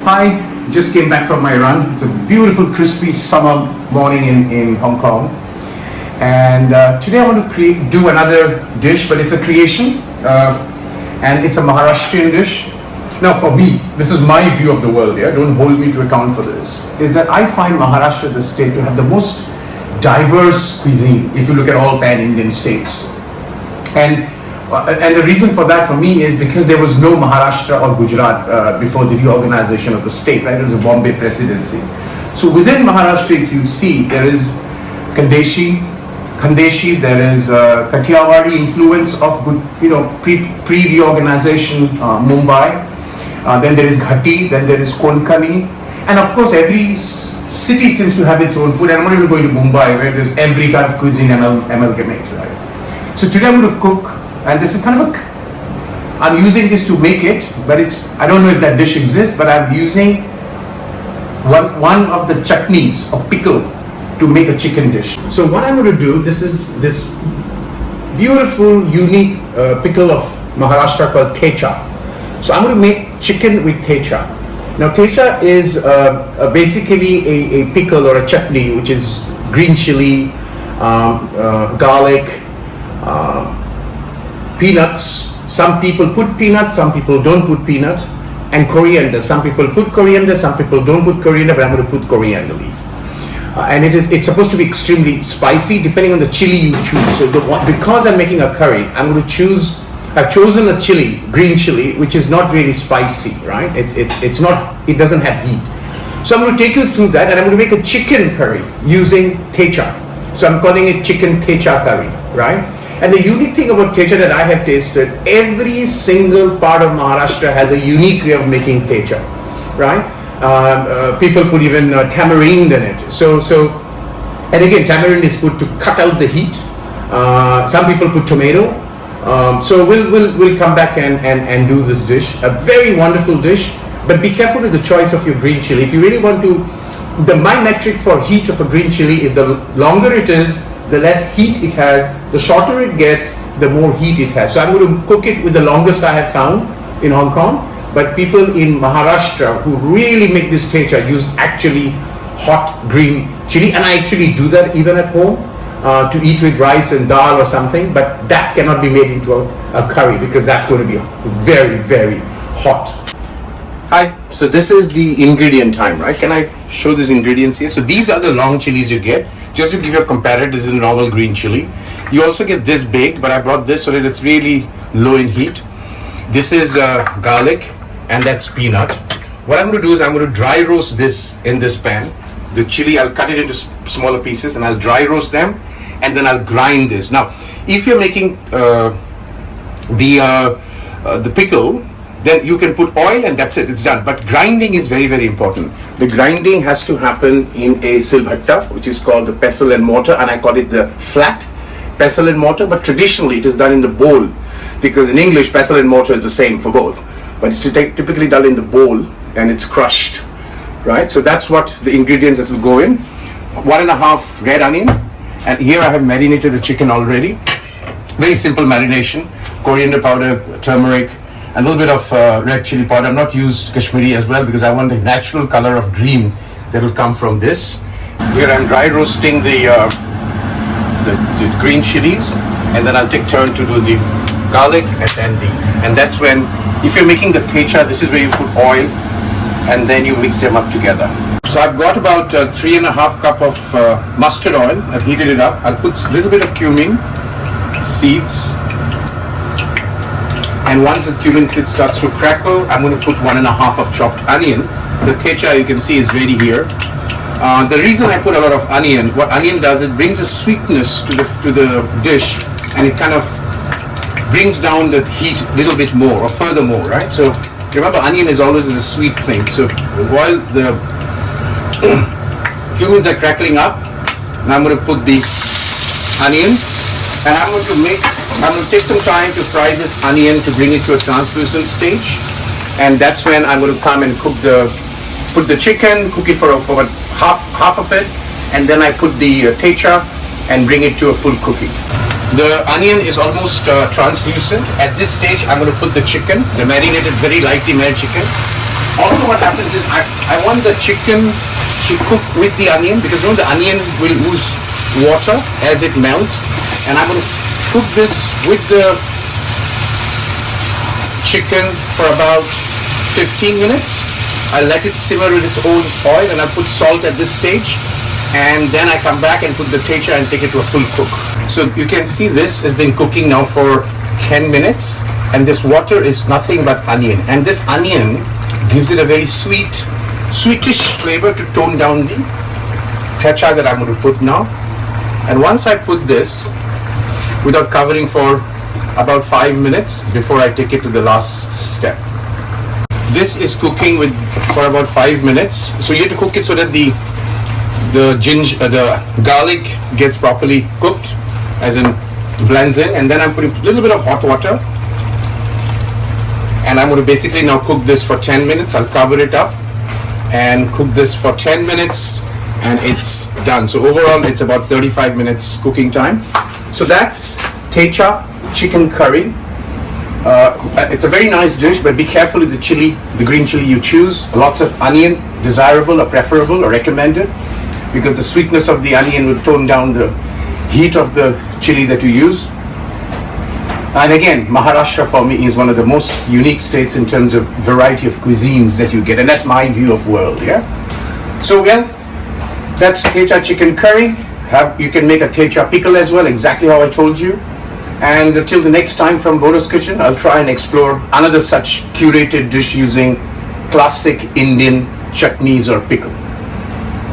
Hi, just came back from my run. It's a beautiful, crispy summer morning in Hong Kong. And today I want to do another dish, but it's a creation. And it's a Maharashtrian dish. Now for me, this is my view of the world, yeah? Don't hold me to account for this. Is that I find Maharashtra, the state, to have the most diverse cuisine if you look at all pan-Indian states. And the reason for that for me is because there was no Maharashtra or Gujarat before the reorganization of the state, right? It was a Bombay presidency. So within Maharashtra, if you see, there is Khandeshi, there is Kathiawadi influence of, pre-reorganization Mumbai. Then there is Ghati, then there is Konkani. And of course, every city seems to have its own food. And I'm not even going to Mumbai, where there's every kind of cuisine amalgamate, right? So today I'm going to cook. And this is kind of I'm using this to make it, but I don't know if that dish exists, but I'm using one of the chutneys or pickle to make a chicken dish. So what I'm going to do, this is this beautiful, unique pickle of Maharashtra called Thecha. So I'm going to make chicken with Thecha. Now Thecha is basically a pickle or a chutney, which is green chili, garlic, peanuts. Some people put peanuts, some people don't put peanuts, and coriander. Some people put coriander, some people don't put coriander, but I'm going to put coriander leaf. And it's supposed to be extremely spicy depending on the chili you choose. So because I'm making a curry, I've chosen a chili, green chili, which is not really spicy, right? It doesn't have heat. So I'm going to take you through that, and I'm going to make a chicken curry using Thecha. So I'm calling it chicken Thecha curry, right? And the unique thing about Thecha that I have tasted, every single part of Maharashtra has a unique way of making Thecha, right? People put even tamarind in it. And again, tamarind is put to cut out the heat. Some people put tomato. So we'll come back and do this dish. A very wonderful dish, but be careful with the choice of your green chili. If you really want to, my metric for heat of a green chili is the longer it is, the less heat it has, the shorter it gets, the more heat it has. So I'm going to cook it with the longest I have found in Hong Kong. But people in Maharashtra who really make this Thecha use actually hot green chili. And I actually do that even at home to eat with rice and dal or something. But that cannot be made into a curry because that's going to be very, very hot. Hi, so this is the ingredient time, right? Can I show these ingredients here? So these are the long chilies you get. Just to give you a comparative, this is a normal green chili. You also get this big, but I brought this so that it's really low in heat. This is garlic, and that's peanut. What I'm going to do is I'm going to dry roast this in this pan. The chili, I'll cut it into smaller pieces, and I'll dry roast them, and then I'll grind this. Now, if you're making the pickle, then you can put oil and that's it, it's done. But grinding is very, very important. The grinding has to happen in a silbhatta, which is called the pestle and mortar, and I call it the flat pestle and mortar, but traditionally it is done in the bowl, because in English pestle and mortar is the same for both, but it's typically done in the bowl and it's crushed, right? So that's what the ingredients that will go in. 1.5 red onion, and here I have marinated the chicken already. Very simple marination: coriander powder, turmeric, a little bit of red chili powder. I'm not used Kashmiri as well because I want the natural color of green that will come from this. Here I'm dry roasting the green chilies, and then I'll take turn to do the garlic, and that's when, if you're making the Thecha, this is where you put oil and then you mix them up together. So I've got about 3.5 cup of mustard oil. I've heated it up. I'll put a little bit of cumin seeds. And once the cumin seed starts to crackle, I'm going to put 1.5 of chopped onion. The Thecha, you can see, is ready here. The reason I put a lot of onion, what onion does, it brings a sweetness to the dish, and it kind of brings down the heat a little bit more or furthermore, right? So remember, onion is always a sweet thing. So while the cumins are crackling up, now I'm going to put the onion, and I'm going to take some time to fry this onion to bring it to a translucent stage, and that's when I'm going to come and put the chicken, cook it for about half of it, and then I put the Thecha and bring it to a full cooking. The onion is almost translucent. At this stage, I'm going to put the chicken, the marinated, very lightly marinated chicken, Also what happens is I want the chicken to cook with the onion, because the onion will lose water as it melts, and I'm going to cook this with the chicken for about 15 minutes. I let it simmer with its own oil, and I put salt at this stage, and then I come back and put the Thecha and take it to a full cook. So you can see this has been cooking now for 10 minutes, and this water is nothing but onion, and this onion gives it a very sweetish flavor to tone down the Thecha that I'm going to put now. And once I put this, without covering for about 5 minutes before I take it to the last step. This is cooking for about 5 minutes. So you have to cook it so that the garlic gets properly cooked, as in blends in. And then I'm putting a little bit of hot water, and I'm going to basically now cook this for 10 minutes. I'll cover it up and cook this for 10 minutes, and it's done. So overall it's about 35 minutes cooking time. So that's Thecha chicken curry. It's a very nice dish, but be careful with the chili, the green chili you choose. Lots of onion, desirable or preferable or recommended, because the sweetness of the onion will tone down the heat of the chili that you use. And again, Maharashtra for me is one of the most unique states in terms of variety of cuisines that you get, and that's my view of world. Yeah. So again, that's Thecha chicken curry. You can make a Thecha pickle as well, exactly how I told you. And until the next time from Bordo's Kitchen, I'll try and explore another such curated dish using classic Indian chutneys or pickle.